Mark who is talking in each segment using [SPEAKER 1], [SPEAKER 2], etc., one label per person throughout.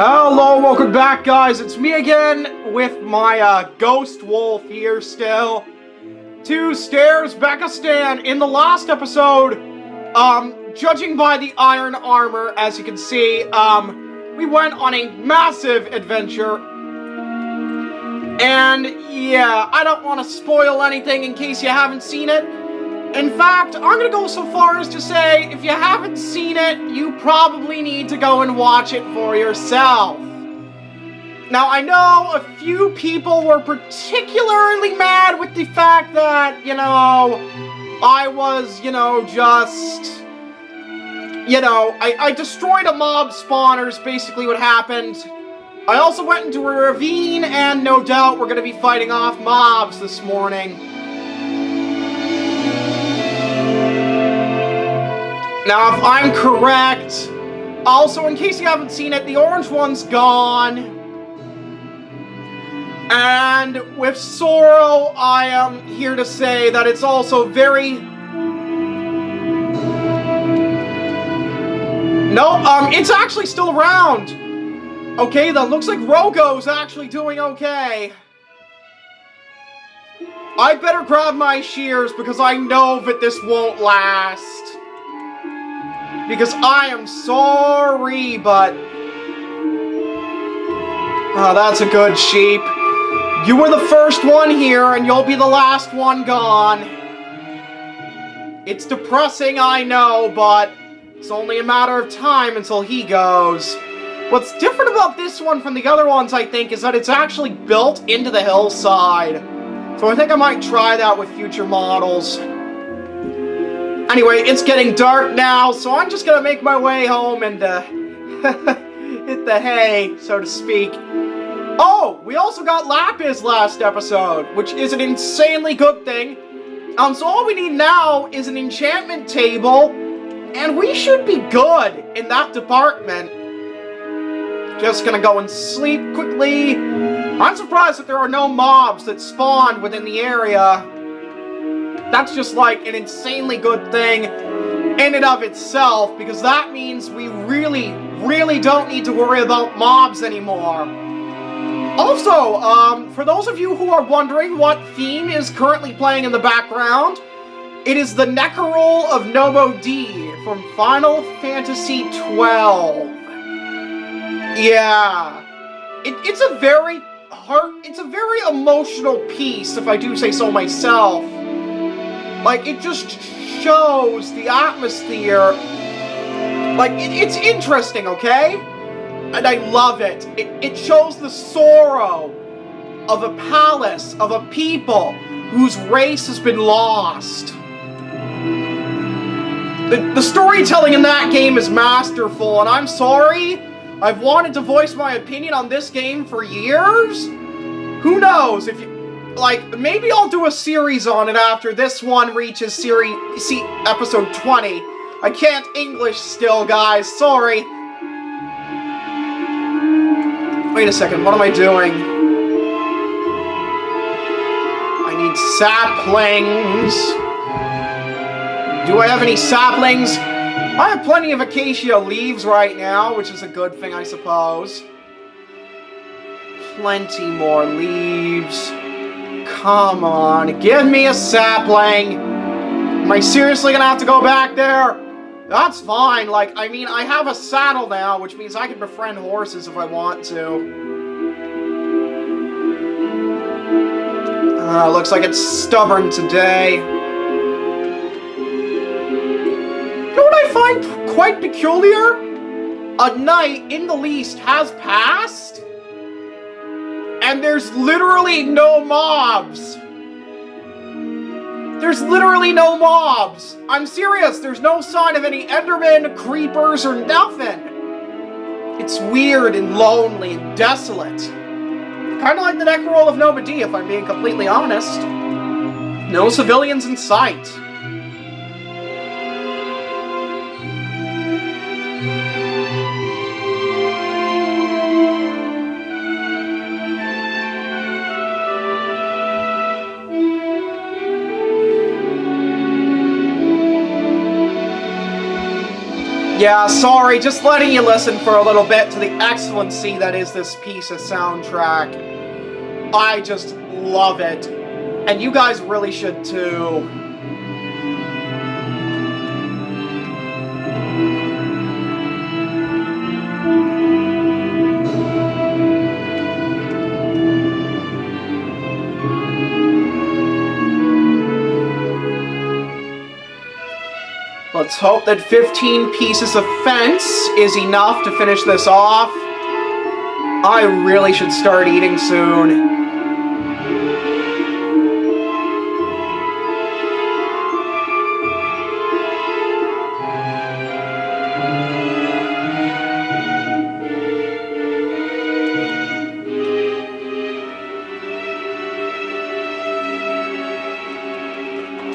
[SPEAKER 1] Hello, welcome back, guys. It's me again with my ghost wolf here still to Stairzbekistan. In the last episode, judging by the iron armor, as you can see, we went on a massive adventure. And yeah, I don't want to spoil anything in case you haven't seen it. In fact, I'm going to go so far as to say, if you haven't seen it, you probably need to go and watch it for yourself. Now, I know a few people were particularly mad with the fact that, I was, I destroyed a mob spawner is basically what happened. I also went into a ravine, and no doubt we're going to be fighting off mobs this morning. Now, if I'm correct, also, in case you haven't seen it, the orange one's gone. And with sorrow, I am here to say that it's also very... No, it's actually still around. Okay, that looks like Rogo's actually doing okay. I better grab my shears because I know that this won't last. Because I am sorry, but... Oh, that's a good sheep. You were the first one here, and you'll be the last one gone. It's depressing, I know, but it's only a matter of time until he goes. What's different about this one from the other ones, I think, is that it's actually built into the hillside. So I think I might try that with future models. Anyway, it's getting dark now, so I'm just gonna make my way home and, hit the hay, so to speak. Oh, we also got Lapis last episode, which is an insanely good thing. So all we need now is an enchantment table, and we should be good in that department. Just gonna go and sleep quickly. I'm surprised that there are no mobs that spawned within the area. That's just like an insanely good thing in and of itself, because that means we really, really don't need to worry about mobs anymore. Also, for those of you who are wondering what theme is currently playing in the background, it is the Neckarol of Nobo D from Final Fantasy XII. Yeah, it's a very emotional piece, if I do say so myself. Like, it just shows the atmosphere. Like, it's interesting, okay? And I love it. It shows the sorrow of a palace, of a people whose race has been lost. The storytelling in that game is masterful, and I'm sorry, I've wanted to voice my opinion on this game for years. Who knows, if you... Like, maybe I'll do a series on it after this one reaches episode 20. I can't English still, guys. Sorry. Wait a second. What am I doing? I need saplings. Do I have any saplings? I have plenty of acacia leaves right now, which is a good thing, I suppose. Plenty more leaves. Come on, give me a sapling. Am I seriously gonna have to go back there? That's fine, like, I mean, I have a saddle now, which means I can befriend horses if I want to. Looks like it's stubborn today. You know what I find quite peculiar? A night in the least has passed, and there's literally no mobs. There's literally no mobs. I'm serious, there's no sign of any Endermen, creepers, or nothing. It's weird and lonely and desolate. Kind of like the Neckarol of Nobo D, if I'm being completely honest. No civilians in sight. Yeah, sorry, just letting you listen for a little bit to the excellency that is this piece of soundtrack. I just love it. And you guys really should too. Let's hope that 15 pieces of fence is enough to finish this off. I really should start eating soon.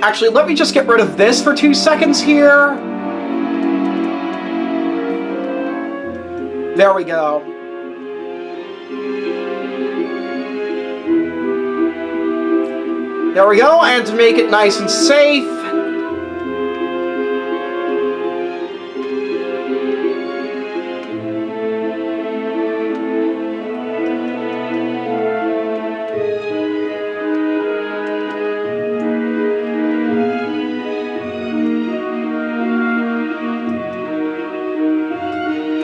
[SPEAKER 1] Actually, let me just get rid of this for 2 seconds here. There we go. There we go, and to make it nice and safe,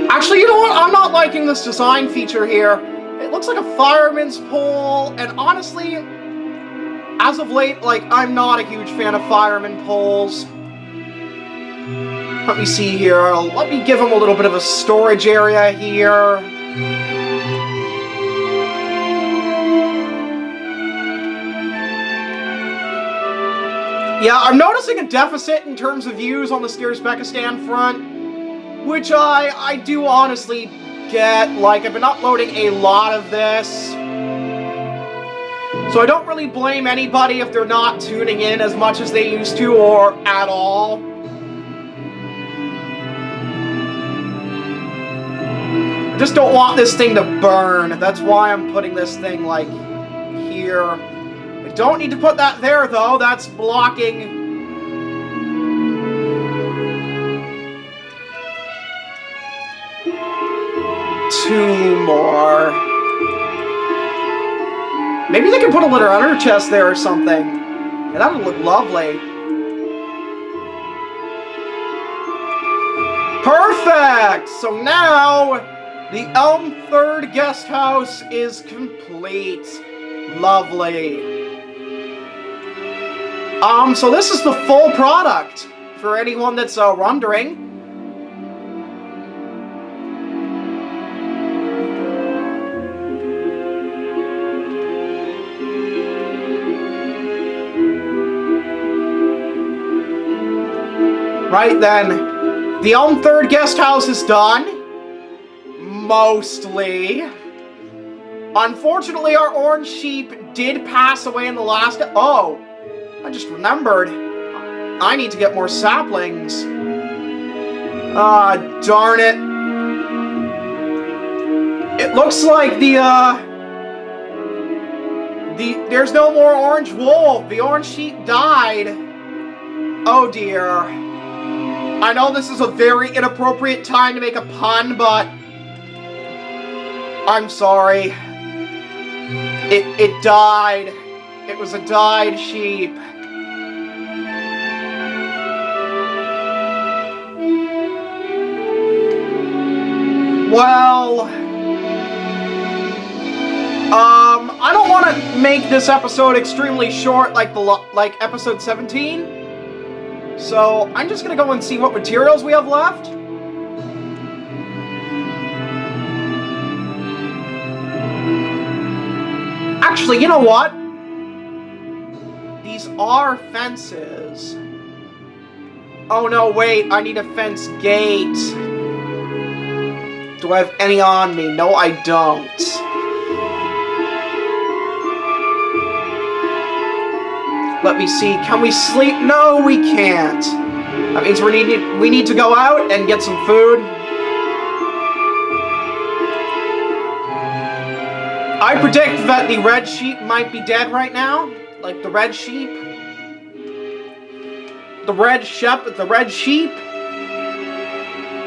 [SPEAKER 1] actually, you know what? I'm not liking this design feature here. It looks like a fireman's pole, and honestly, as of late, like, I'm not a huge fan of fireman poles. Let me see here. Let me give him a little bit of a storage area here. Yeah, I'm noticing a deficit in terms of views on the Stairzbekistan front, which I do honestly get. Like, I've been uploading a lot of this, so I don't really blame anybody if they're not tuning in as much as they used to, or at all. I just don't want this thing to burn. That's why I'm putting this thing, like, here. I don't need to put that there, though. That's blocking. Two more. Maybe they can put a litter under chest there or something. Yeah, that would look lovely. Perfect! So now, the Elm 3rd guest house is complete. Lovely. So this is the full product, for anyone that's wondering. Right then, the Elm 3rd guest house is done. Mostly. Unfortunately, our orange sheep did pass away in the last... Oh, I just remembered. I need to get more saplings. Ah, darn it. It looks like there's no more orange wool. The orange sheep died. Oh dear. I know this is a very inappropriate time to make a pun, but I'm sorry. It died. It was a died sheep. Well, I don't want to make this episode extremely short like episode 17. So, I'm just going to go and see what materials we have left. Actually, you know what? These are fences. Oh no, wait, I need a fence gate. Do I have any on me? No, I don't. Let me see. Can we sleep? No, we can't. That means we need to go out and get some food. I predict that the red sheep might be dead right now. Like the red sheep. The red sheep.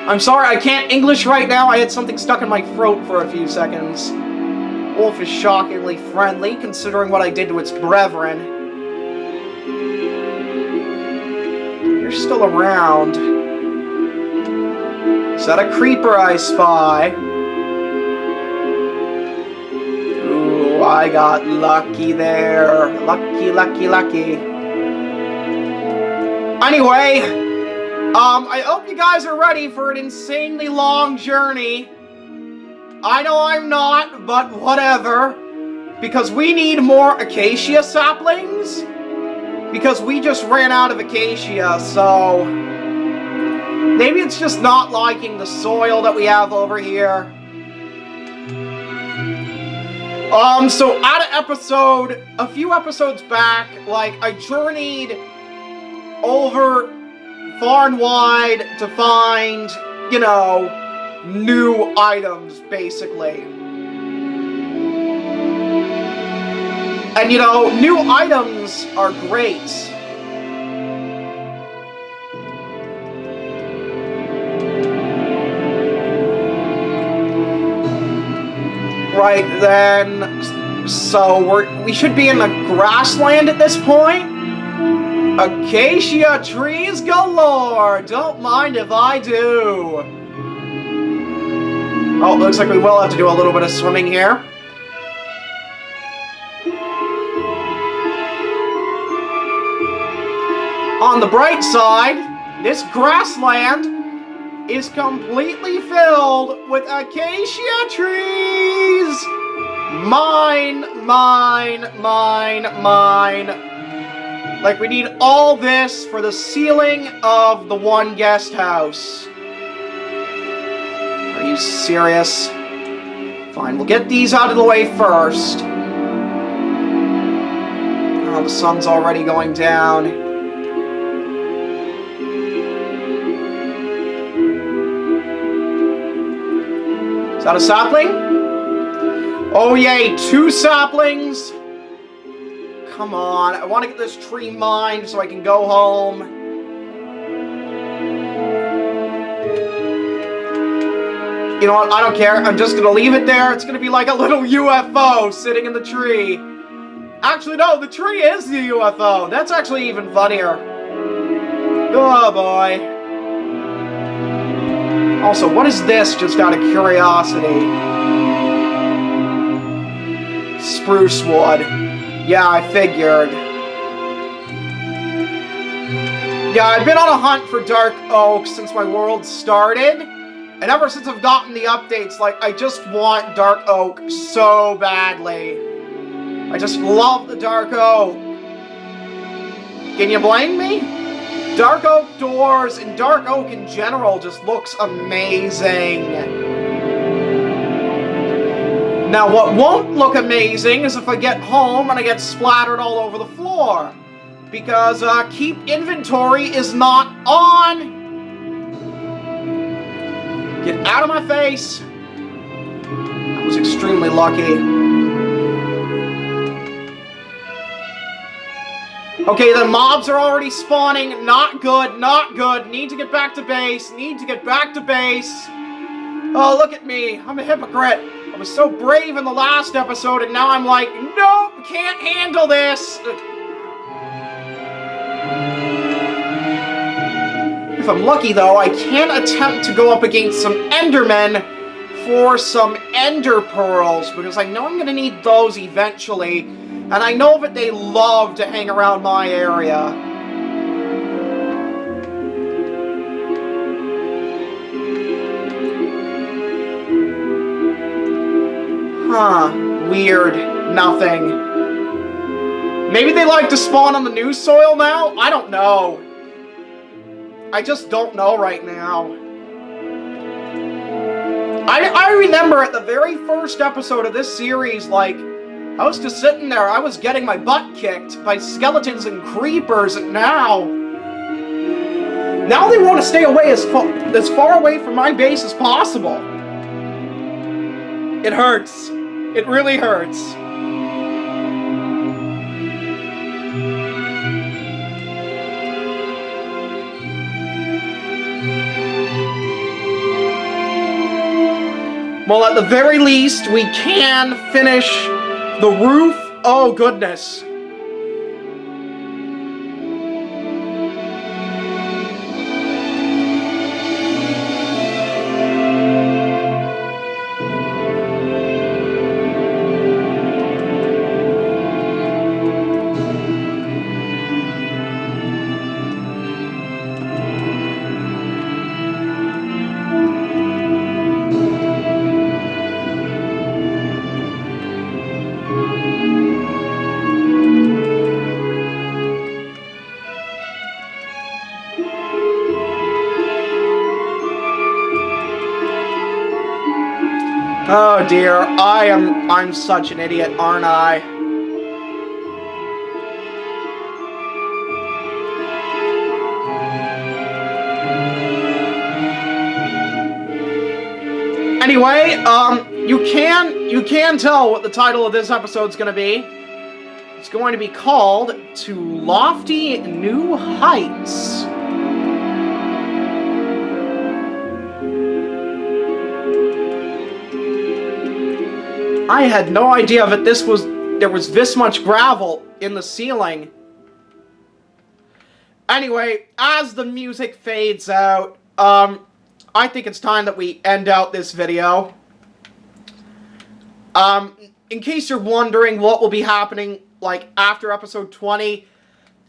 [SPEAKER 1] I'm sorry, I can't English right now. I had something stuck in my throat for a few seconds. Wolf is shockingly friendly, considering what I did to its brethren. You're still around. Is that a creeper I spy? Ooh, I got lucky there. Lucky, lucky, lucky. Anyway, I hope you guys are ready for an insanely long journey. I know I'm not, but whatever. Because we need more acacia saplings. Because we just ran out of acacia, so... maybe it's just not liking the soil that we have over here. So at an episode, a few episodes back, like, I journeyed over far and wide to find, you know, new items, basically. And, you know, new items are great. Right then, so we should be in the grassland at this point. Acacia trees galore. Don't mind if I do. Oh, looks like we will have to do a little bit of swimming here. On the bright side, this grassland is completely filled with acacia trees! Mine, mine, mine, mine. Like, we need all this for the ceiling of the one guest house. Are you serious? Fine, we'll get these out of the way first. Oh, the sun's already going down. Is that a sapling? Oh yay, 2 saplings! Come on, I want to get this tree mined so I can go home. You know what, I don't care, I'm just gonna leave it there. It's gonna be like a little UFO sitting in the tree. Actually, no, the tree is the UFO. That's actually even funnier. Oh boy. Also, what is this, just out of curiosity? Spruce wood. Yeah, I figured. Yeah, I've been on a hunt for dark oak since my world started. And ever since I've gotten the updates, like, I just want dark oak so badly. I just love the dark oak. Can you blame me? Dark oak doors and dark oak in general just looks amazing. Now what won't look amazing is if I get home and I get splattered all over the floor. Because keep inventory is not on. Get out of my face. I was extremely lucky. Okay, the mobs are already spawning. Not good, not good. Need to get back to base. Need to get back to base. Oh, look at me. I'm a hypocrite. I was so brave in the last episode, and now I'm like, nope, can't handle this. If I'm lucky, though, I can attempt to go up against some Endermen for some Ender Pearls, because I know I'm going to need those eventually. And I know that they love to hang around my area. Huh. Weird. Nothing. Maybe they like to spawn on the new soil now? I don't know. I just don't know right now. I remember at the very first episode of this series, like, I was just sitting there, I was getting my butt kicked by skeletons and creepers, and now they want to stay away as far away from my base as possible. It hurts. It really hurts. Well, at the very least, we can finish the roof. Oh, goodness. Oh dear, I'm such an idiot, aren't I? Anyway, you can tell what the title of this episode's gonna be. It's going to be called To Lofty New Heights. I had no idea that there was this much gravel in the ceiling. Anyway, as the music fades out, I think it's time that we end out this video. In case you're wondering what will be happening, like, after episode 20,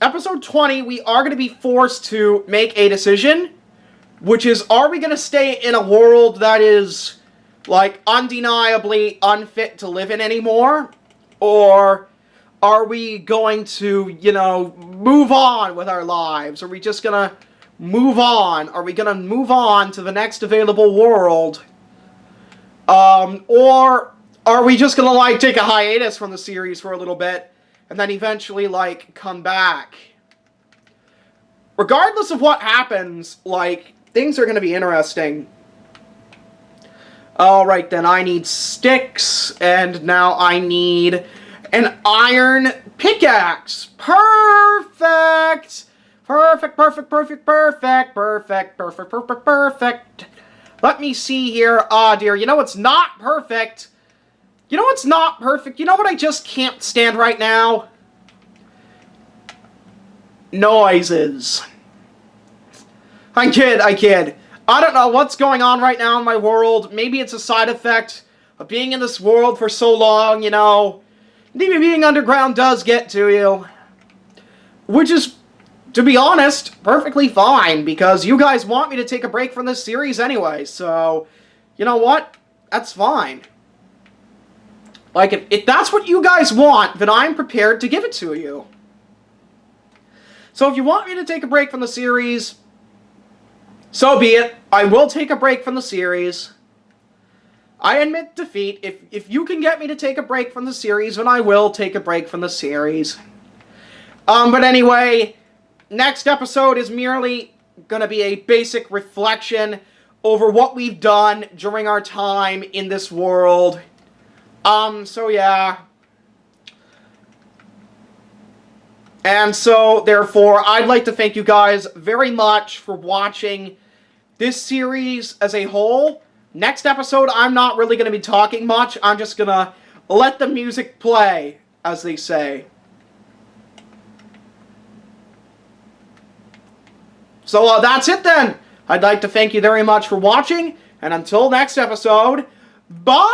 [SPEAKER 1] episode 20, we are going to be forced to make a decision, which is, are we going to stay in a world that is, like, undeniably unfit to live in anymore? Or are we going to, you know, move on with our lives? Are we just gonna move on? Are we gonna move on to the next available world? Or are we just gonna, like, take a hiatus from the series for a little bit and then eventually, like, come back? Regardless of what happens, like, things are gonna be interesting. Alright then, I need sticks, and now I need an iron pickaxe. Perfect! Perfect, perfect, perfect, perfect, perfect, perfect, perfect, perfect. Let me see here. Ah, dear, you know what's not perfect? You know what's not perfect? You know what I just can't stand right now? Noises. I kid. I don't know what's going on right now in my world. Maybe it's a side effect of being in this world for so long, you know. Maybe being underground does get to you. Which is, to be honest, perfectly fine, because you guys want me to take a break from this series anyway, so, you know what? That's fine. Like, if that's what you guys want, then I'm prepared to give it to you. So if you want me to take a break from the series, so be it. I will take a break from the series. I admit defeat. If you can get me to take a break from the series, then I will take a break from the series. But anyway, next episode is merely gonna be a basic reflection over what we've done during our time in this world. So yeah. And so, therefore, I'd like to thank you guys very much for watching this series as a whole. Next episode, I'm not really going to be talking much. I'm just going to let the music play, as they say. So that's it then. I'd like to thank you very much for watching. And until next episode, bye!